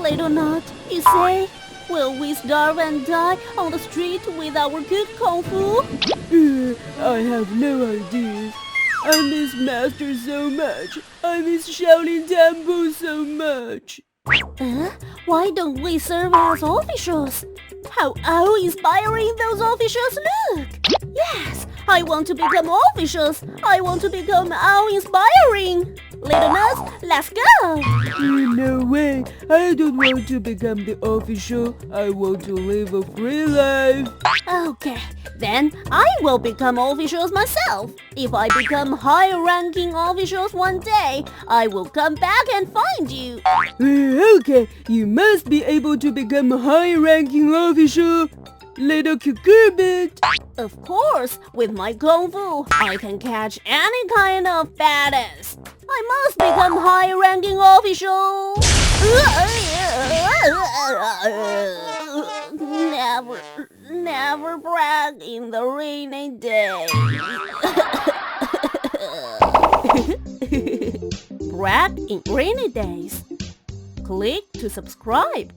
Little Nut, you say? Will we starve and die on the street with our good kung fu? I have no ideas. I miss Master so much. I miss Shaolin Temple so much. Why don't we serve as officials? How awe-inspiring those officials look! Yes, I want to become officials. I want to become awe-inspiring. Little Nuts, let's go! No way. I don't want to become the official. I want to live a free life. Okay, then I will become officials myself. If I become high-ranking officials one day, I will come back and find you. Okay, you must be able to become a high-ranking official. Little cucurbit. Of course, with my kung fu, I can catch any kind of badass. I must become high-ranking official. Never brag in the rainy day. Brag in rainy days. Click to subscribe.